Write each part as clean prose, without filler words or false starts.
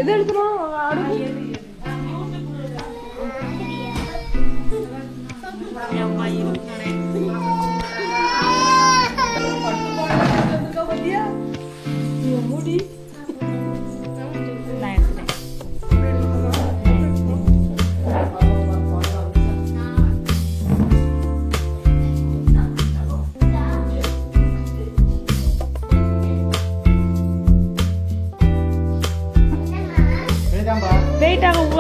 எது எடுத்துறோம் முடி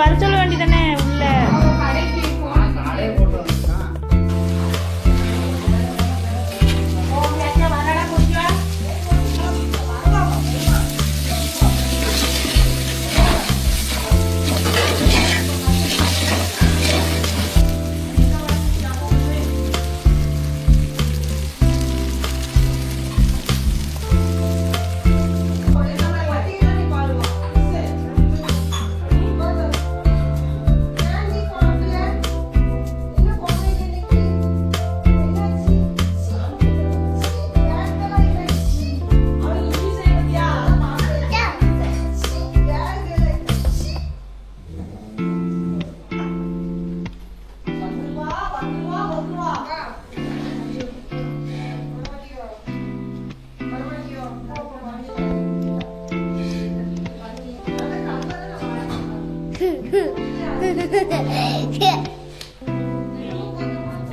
வர சொல்ல வேண்டியதானே உள்ள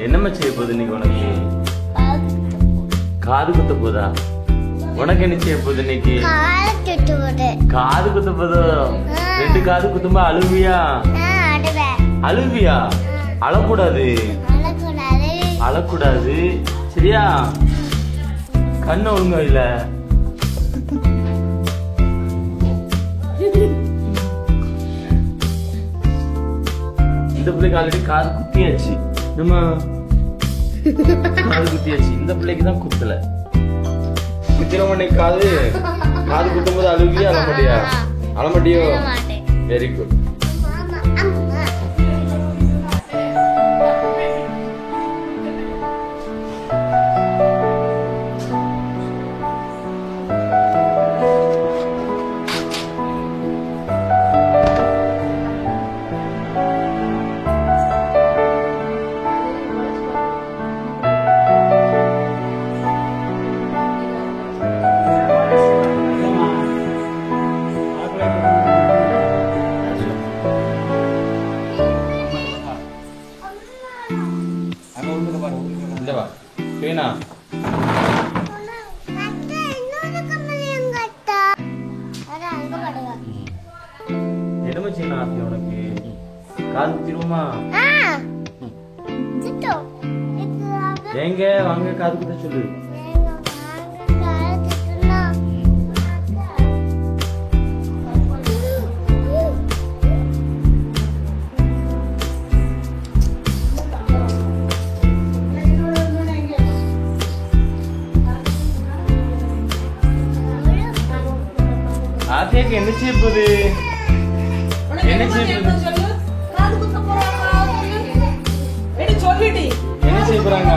என்னம்மா செய்ய போகுது இன்னைக்கு உனக்கு? காது குத்த போதா? உனக்கு என்ன செய்ய போகுது இன்னைக்கு? காது குத்த போதோ? 2 காது குத்துமா அழுவியா? அழுவியா? அழக்கூடாது, அழக்கூடாது சரியா? கண்ணு ஒழுங்கா இல்ல. இந்த பிள்ளைக்கு ஆல்ரெடி காது குத்தியாச்சு. நம்ம காது குத்தியாச்சு. இந்த பிள்ளைக்கு தான் குத்தல. குத்திரமனை காது குத்தும் போது அழுவியா அழமாட்டியா? அழமாட்டியோ? Very good. என்னமா செய்யணும் ஆசை உனக்கு? காது குத்திருமா? எங்க வாங்க காது குத்த சொல்லு. ஆசைக்கு என்ன செய்ய போகுது? என்ன செய்ய போகுது? என்ன செய்ய போறாங்க?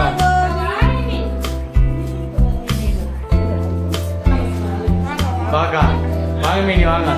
வாங்க வாங்க மேனி வாங்க.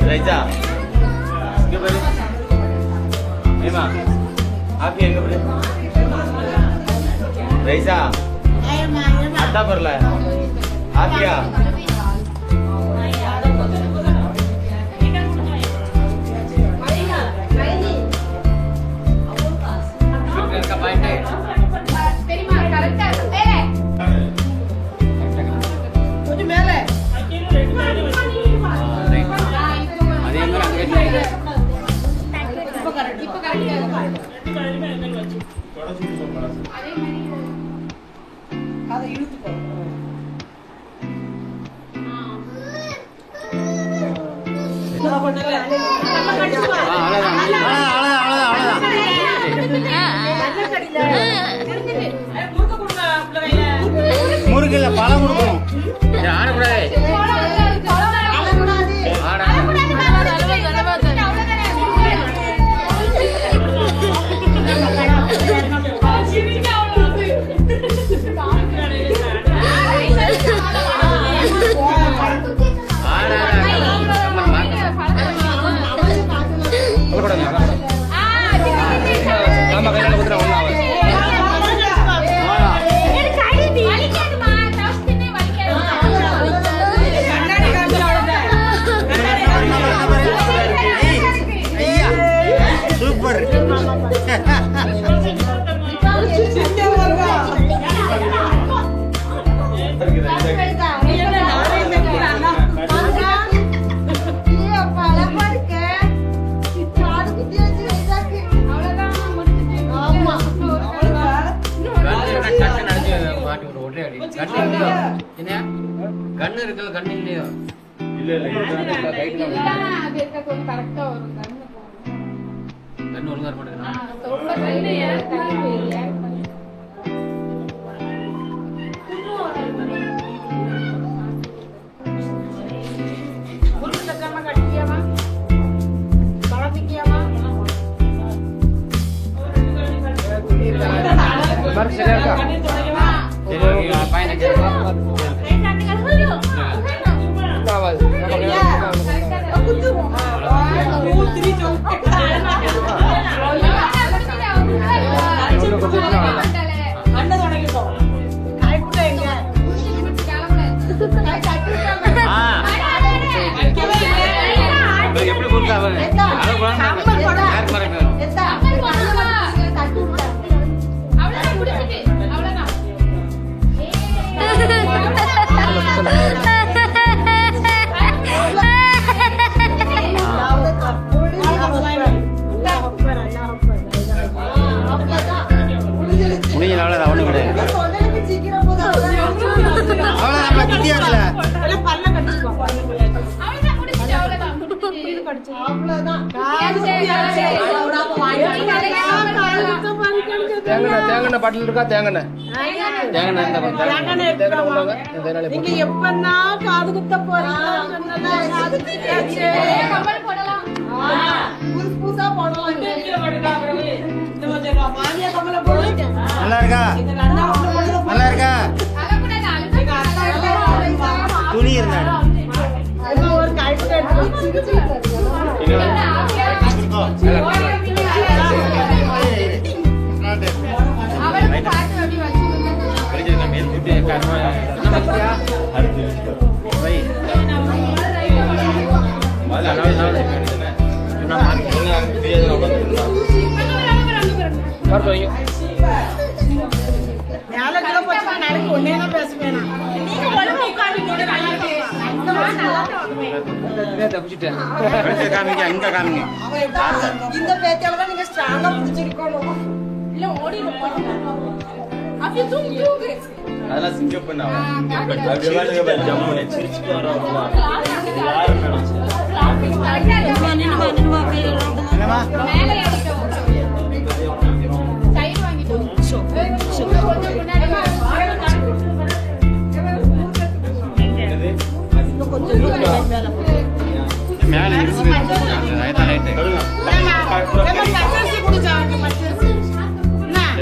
Reza, क्या बोले? एमा, आप ये क्या बोले? Reza, आता परला है, आप क्या? का पॉइंट है। मुझे मेल है। முருகல்ல பழம் கொடுக்கணும். ஆடக்கூடாது. கண்ணு இருக்குல்ல கண்ணு இல்லையோ இல்ல இல்ல அது இருக்க கொஞ்சம் கரெக்ட்டா வரும் கண்ணு ஒழுங்கா இருக்க மாட்டேங்குது ரொம்ப கையில ஏன் தண்ணி போயிடுது முருகன் தக்கமா கட்டியாமா பழத்திக்கியாமா बार से का ये पानी के आवाज எப்படி போடுறாங்க முடியல அவனு கிடையாது தேங்கண்ண பாட்டில் இருக்கா தேங்கண்ண நீங்க எப்பன்னா காது குத்த நல்லா இருக்கா நல்லா இருக்கா துணி இருந்தா ஒரு பேசுவேன் தப்பிச்சுட்டேன். காமிங்க இங்க காமிங்க. இந்த பேத்தியால தான் நீங்க ஸ்ட்ராங்கா பிடிச்சிருக்கணும். இல்ல ஓடி அப்படியே தூங்கு. அதெல்லாம் சிங்கப் பண்ண அப்படியே வாங்க ஜம்முனே சிரிச்சிட்டு வரோம்ல. யாரும் நினைச்சா என்னமா மேலே ஏறிட்டோம். சைடு வாங்கிட்டோம். கொஞ்சம் முன்னாடி மேல இருக்கு. Right right. பச்சரிசி குடிச்சாங்க பச்சரிசி.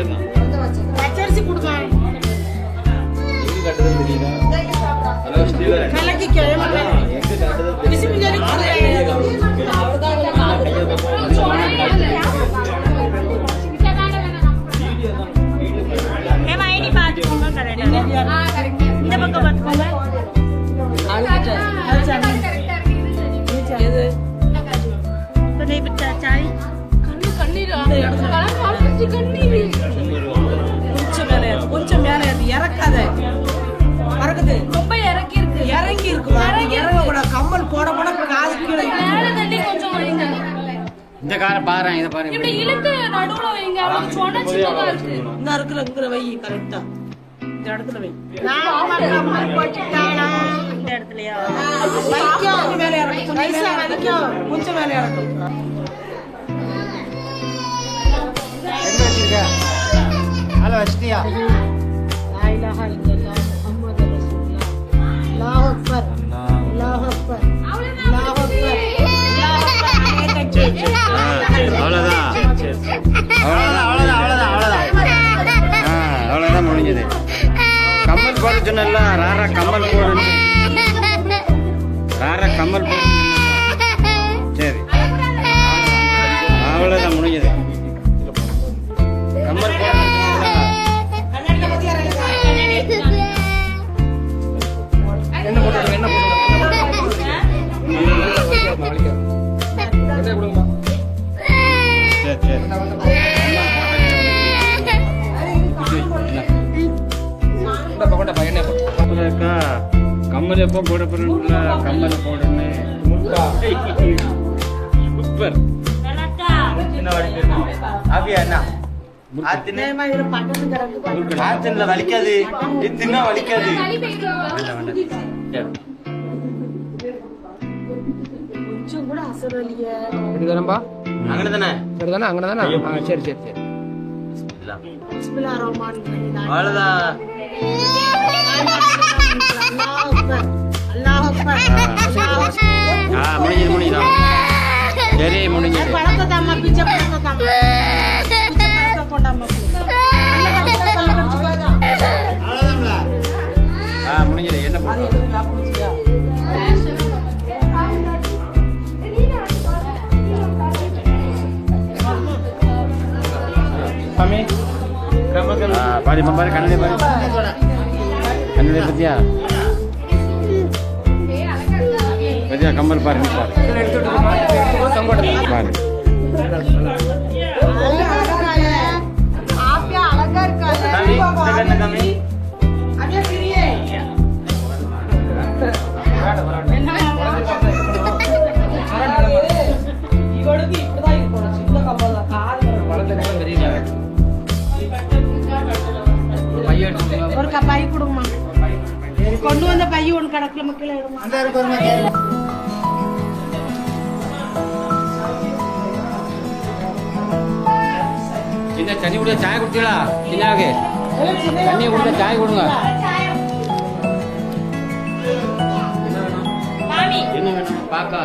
என்ன? பச்சரிசி குடிச்சாங்க. எங்க கட்டது தெரியல. Hello Steven. கலக்கி கேமரா. எங்க கட்டது பிசி பிஞ்சாரி குடிச்சாங்க. ஏமா ஐடி பாத்துக்கோங்க கரெக்ட்டா. இந்த பக்கம் பாத்துக்கோங்க. கொஞ்சம் மேல இறக்காத மறக்குது ரொம்ப இறங்கி இருக்கு இறங்க கூட கம்மல் போட போட காது கீழே இந்த காரை பாரு இத பாரு. இப்படி இழுத்து நடுவுல வைங்க அவங்க சொன்ன சின்னதா இருக்கு இந்த இருக்குற வை கரெக்ட்டா இந்த இடத்துல வை கம்மல் போட்டுட்டானா இந்த இடத்துலயா கொஞ்சம் மேல இறங்கு நைஸா வலிக்கும் கொஞ்சம் மேல இறங்கு எங்க வச்சிருக்க? ஹலோ வச்சிட்டியா? லா இலாஹா இல்லல்லாஹ் முஹம்மது ரசூலுல்லாஹ் அல்லாஹ் அக்பர் அல்லாஹ் அக்பர் அல்லாஹ் அக்பர் அவ்வளவுதான். அவ்வளவுதான் முடிஞ்சது. கம்மல் போட சொன்னல ராரா கம்மல் போடு. ராரா கம்மல் போடு. சரி அவ்வளவுதான் முடிஞ்சது. கம்மல் போட என்ன போட்டு என்ன போட்டு கம்மல் எப்போ போட போறீங்கள? கம்மல் போடுன்னு சூப்பர். ஆபியா என்ன ஆத்தினே ஆத்தின்ல வலிக்காது தின்னா வலிக்காது. கொஞ்சம் கூட அசரலியே இதுதானப்பா? அங்கதானே சரிதானே? அங்கதானே? சரி சரி சரி. பிஸ்மில்லாஹிர் ரஹ்மானிர் ரஹீம் அவ்வளவுதான். அல்லாஹ் அக்பர் அல்லாஹ் அக்பர் முடிஞ்சது முடிஞ்சது. சரி முடிஞ்சது. பழக்கத்தாமா பிச்சை பழக்கத்தாமா பிச்சை பழக்க போட்டாமா முடிஞ்சது. என்ன பண்ணு? சாமி பாரு பாரு கண்ணே பாரு கண்ணே பத்தியா பத்தியா கம்மல் பாரு பாரு ஆப்பியா அழகா இருக்காது அப்படியே சிரியே இவளுக்கு இப்படிதான் இருக்கணும் சின்ன கம்பல் காது தெரியல. ஒரு பை கொடுமா கொண்டு வந்த பை ஒன்று கிடக்குல மக்கள் சின்ன தண்ணி குடிச்சா சாய் குடிச்சீங்களா? சின்னாவுக்கு தண்ணி குடிச்சா சாய் கொடுங்க. என்ன வேணும்? பாக்கா